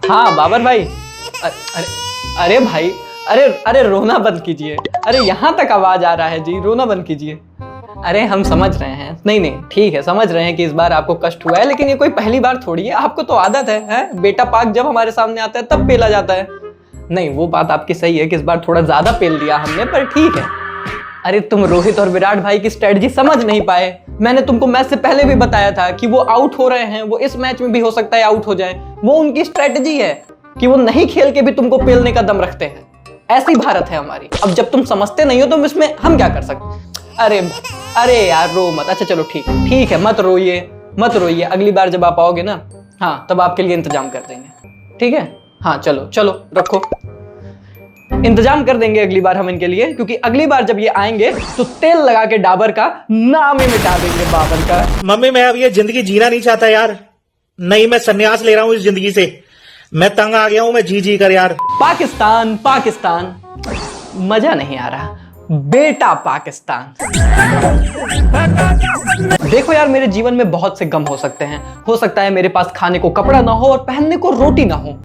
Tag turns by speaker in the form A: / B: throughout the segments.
A: हाँ बाबर भाई। अरे अरे भाई, अरे अरे रोना बंद कीजिए। अरे यहाँ तक आवाज आ रहा है जी, रोना बंद कीजिए। अरे हम समझ रहे हैं, नहीं नहीं ठीक है, समझ रहे हैं कि इस बार आपको कष्ट हुआ है, लेकिन ये कोई पहली बार थोड़ी है। आपको तो आदत है? बेटा पाक जब हमारे सामने आता है तब पेला जाता है। नहीं वो बात आपकी सही है कि इस बार थोड़ा ज्यादा पेल दिया हमने, पर ठीक है। अरे तुम रोहित और विराट भाई की स्ट्रेटजी समझ नहीं पाए। मैंने तुमको मैच से पहले भी बताया था कि वो आउट हो रहे हैं, वो इस मैच में भी हो सकता है आउट हो जाए। वो उनकी स्ट्रेटजी है कि वो नहीं खेल के भी तुमको पेलने का दम रखते हैं। ऐसी भारत है हमारी। अब जब तुम समझते नहीं हो तो इसमें हम क्या कर सकते। अरे अरे यार रो मत। अच्छा चलो ठीक है, मत रोइए। अगली बार जब आप आओगे ना, हाँ तब आपके लिए इंतजाम कर देंगे, ठीक है? हाँ चलो चलो रखो, इंतजाम कर देंगे अगली बार हम इनके लिए, क्योंकि अगली बार जब ये आएंगे तो तेल लगा के डाबर का नाम ही मिटा देंगे, बाबर का।
B: मम्मी मैं अब ये जिंदगी जीना नहीं चाहता यार। नहीं, मैं संन्यास ले रहा हूँ इस जिंदगी से। मैं तंग आ गया हूँ, मैं जी कर यार।
A: पाकिस्तान मजा नहीं आ रहा बेटा, पाकिस्तान। देखो यार, मेरे जीवन में बहुत से गम हो सकते हैं। हो सकता है मेरे पास खाने को कपड़ा ना हो और पहनने को रोटी ना हो,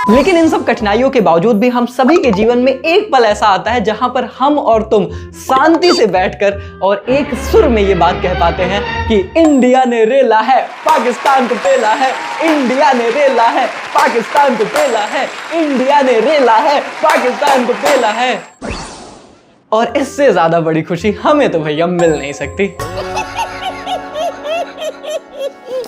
A: लेकिन इन सब कठिनाइयों के बावजूद भी हम सभी के जीवन में एक पल ऐसा आता है जहां पर हम और तुम शांति से बैठकर और एक सुर में ये बात कह पाते हैं कि इंडिया ने रेला है, पाकिस्तान को पेला है। इंडिया ने रेला है, पाकिस्तान को पेला है। इंडिया ने रेला है, पाकिस्तान को पेला है। और इससे ज्यादा बड़ी खुशी हमें तो भैया मिल नहीं सकती।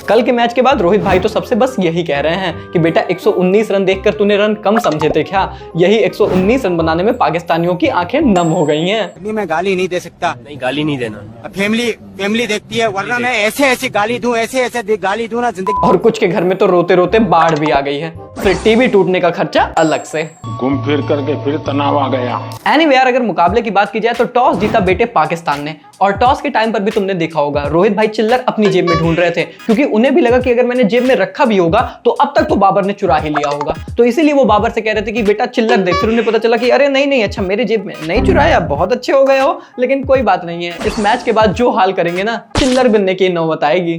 A: कल के मैच के बाद रोहित भाई तो सबसे बस यही कह रहे हैं कि बेटा 119 रन देखकर तूने रन कम समझे थे क्या? यही 119 रन बनाने में पाकिस्तानियों की आंखें नम हो गई हैं।
C: मैं गाली नहीं दे सकता।
D: नहीं गाली नहीं देना,
C: फैमिली देखती है, वरना मैं ऐसे गाली दूं, ऐसे गाली दूं ना जिंदगी।
A: और कुछ के घर में तो रोते रोते बाढ़ भी आ गई है, फिर टीवी टूटने का खर्चा अलग से।
E: घूम फिर करके फिर तनाव आ गया।
A: एनीवे यार, अगर मुकाबले की बात की जाए तो टॉस जीता बेटे पाकिस्तान ने। और टॉस के टाइम पर भी तुमने देखा होगा रोहित भाई चिल्लर अपनी जेब में ढूंढ रहे थे, क्योंकि उन्हें भी लगा कि अगर मैंने जेब में रखा भी होगा तो अब तक तो बाबर ने चुरा ही लिया होगा। तो इसीलिए वो बाबर से कह रहे थे कि बेटा चिल्लर देख। फिर उन्हें पता चला कि अरे नहीं अच्छा मेरे जेब में नहीं चुराया, बहुत अच्छे हो गए हो। लेकिन कोई बात नहीं है, इस मैच के बाद जो हाल करेंगे ना, चिल्लर बनने की नौबत आएगी।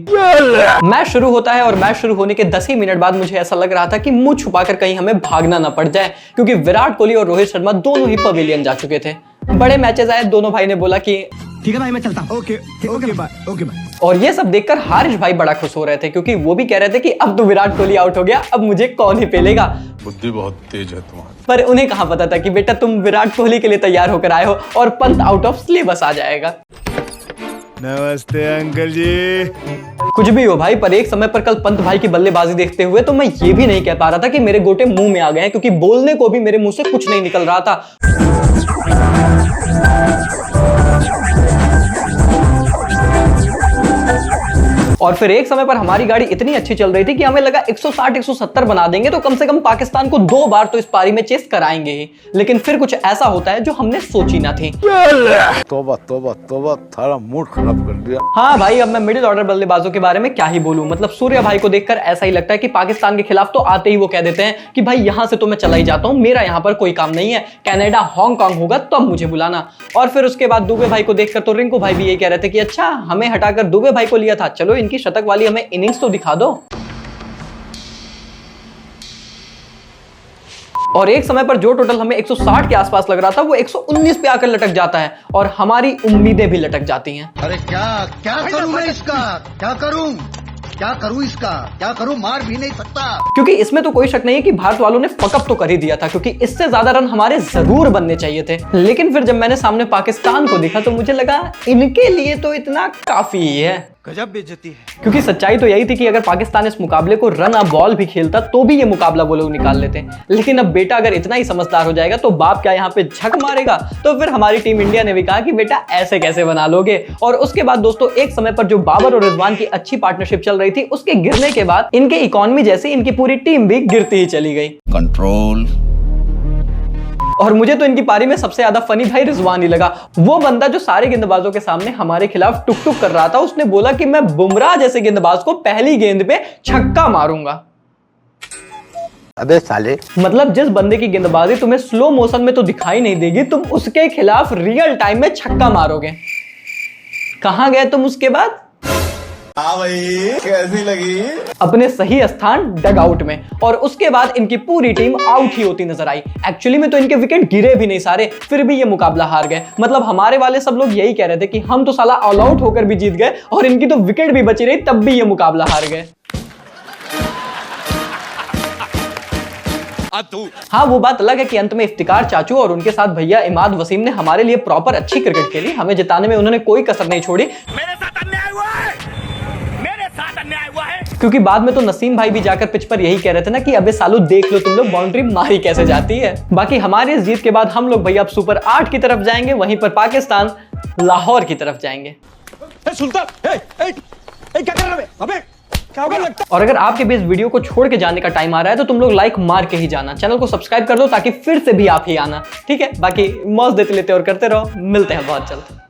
A: मैच शुरू होता है और मैच शुरू होने के 10 ही मिनट बाद मुझे ऐसा लग रहा था कि मुंह छुपाकर कहीं हमें भागना ना पड़ जाए, क्योंकि विराट कोहली और रोहित शर्मा दोनों ही पवेलियन जा चुके थे। बड़े मैचेस आए, दोनों भाई ने बोला कि
C: ठीक है भाई मैं चलता हूँ। Okay bye.
A: और ये सब देखकर हारिश भाई बड़ा खुश हो रहे थे, क्योंकि वो भी कह रहे थे कि अब तो विराट कोहली आउट हो गया, अब मुझे कौन ही पेलेगा।
E: बुद्धि बहुत तेज है तुम्हारी।
A: पर उन्हें कहां पता था कि बेटा तुम विराट कोहली के लिए तैयार होकर आए हो और पंत आउट ऑफ सिलेबस आ जाएगा।
F: नमस्ते अंकल जी।
A: कुछ भी हो भाई, पर एक समय पर कल पंत भाई की बल्लेबाजी देखते हुए तो मैं ये भी नहीं कह पा रहा था कि मेरे गोटे मुंह में आ गए हैं, क्योंकि बोलने को भी मेरे मुंह से कुछ नहीं निकल रहा था। और फिर एक समय पर हमारी गाड़ी इतनी अच्छी चल रही थी कि हमें लगा 160-170 बना देंगे तो कम से कम पाकिस्तान को 2 बार तो इस पारी में चेस कराएंगे ही। लेकिन फिर कुछ ऐसा होता है जो हमने सोची ना थी।
F: तौबा थारा मूड खराब कर दिया।
A: हाँ भाई, अब मैं मिडिल ऑर्डर बल्लेबाजों के बारे में क्या ही बोलूं। मतलब सूर्या भाई को देखकर ऐसा ही लगता है कि पाकिस्तान के खिलाफ तो आते ही वो कह देते हैं कि भाई यहां से तो मैं चला ही जाता हूं, मेरा यहां पर कोई काम नहीं है, कनाडा हांगकांग होगा तब मुझे बुलाना। और फिर उसके बाद दुबे भाई को देखकर तो रिंकू भाई भी यही कह रहे थे कि अच्छा हमें हटाकर दुबे भाई को लिया था, चलो इनकी शतक वाली हमें इनिंग्स तो दिखा दो। और एक समय पर जो टोटल हमें 160 के आसपास लग रहा था वो 119 पे आकर लटक जाता है और हमारी उम्मीदें भी लटक जाती हैं।
G: अरे क्या करूं मैं इसका, क्या करूं इसका, क्या करूं, मार भी नहीं सकता।
A: क्योंकि इसमें तो कोई शक नहीं है कि भारत वालों ने फकअप तो कर ही दिया था, क्योंकि इससे ज्यादा रन हमारे जरूर बनने चाहिए थे। लेकिन फिर जब मैंने सामने पाकिस्तान को देखा तो मुझे लगा इनके लिए तो इतना काफी ही है।
C: गजब बेइज्जती है।
A: क्योंकि सच्चाई तो यही थी कि अगर पाकिस्तान इस मुकाबले को रन अ बॉल भी खेलता तो भी ये मुकाबला वो लोग निकाल लेते। लेकिन अब बेटा अगर इतना ही समझदार हो जाएगा तो बाप क्या यहाँ पे झक मारेगा। तो फिर हमारी टीम इंडिया ने भी कहा कि बेटा ऐसे कैसे बना लोगे। और उसके बाद दोस्तों एक समय पर जो बाबर और रिजवान की अच्छी पार्टनरशिप चल रही थी, उसके गिरने के बाद इनके इकोनॉमी जैसी इनकी पूरी टीम भी गिरती ही चली गई।
F: कंट्रोल।
A: और मुझे तो इनकी पारी में सबसे ज्यादा फनी भाई रिजवान ही लगा। वो बंदा जो सारे गेंदबाजों के सामने हमारे खिलाफ टुक टुक कर रहा था, उसने बोला कि मैं बुमराह जैसे गेंदबाज को पहली गेंद पे छक्का मारूंगा।
F: अबे साले,
A: मतलब जिस बंदे की गेंदबाजी तुम्हें स्लो मोशन में तो दिखाई नहीं देगी, तुम उसके खिलाफ रियल टाइम में छक्का मारोगे। कहां गए तुम उसके बाद?
F: कैसी लगी?
A: अपने सही स्थान डग आउट में, और उसके बाद इनकी पूरी टीम आउट ही होती नजर आई। एक्चुअली में तो इनके विकेट गिरे भी नहीं सारे, फिर भी ये मुकाबला हार गए। मतलब हमारे वाले सब लोग यही कह रहे थे कि हम तो साला ऑल आउट होकर भी जीत गए और इनकी तो विकेट भी बची रही, तब भी ये मुकाबला हार गए। हाँ, वो बात अलग है कि अंत में इफ्तिकार चाचू और उनके साथ भैया इमाद वसीम ने हमारे लिए प्रॉपर अच्छी क्रिकेट खेली। हमें जिताने में उन्होंने कोई कसर नहीं छोड़ी।
C: मेरे साथ अन्याय हुआ है, मेरे साथ अन्याय हुआ है।
A: क्योंकि बाद में तो नसीम भाई भी जाकर पिच पर यही कह रहे थे ना कि अबे सालू देख लो तुम लोग बाउंड्री मारी कैसे जाती है। बाकी हमारी इस जीत के बाद हम लोग भैया अब सुपर 8 की तरफ जाएंगे, वहीं पर पाकिस्तान लाहौर की तरफ जाएंगे।
C: सुल्तान, क्या कर रहा है? अबे क्या होगा लगता?
A: और अगर आपके भी इस वीडियो को छोड़ के जाने का टाइम आ रहा है तो तुम लोग लाइक मार के ही जाना, चैनल को सब्सक्राइब कर दो ताकि फिर से भी आप ही आना, ठीक है? बाकी मौज देते लेते और करते रहो, मिलते हैं बहुत जल्द।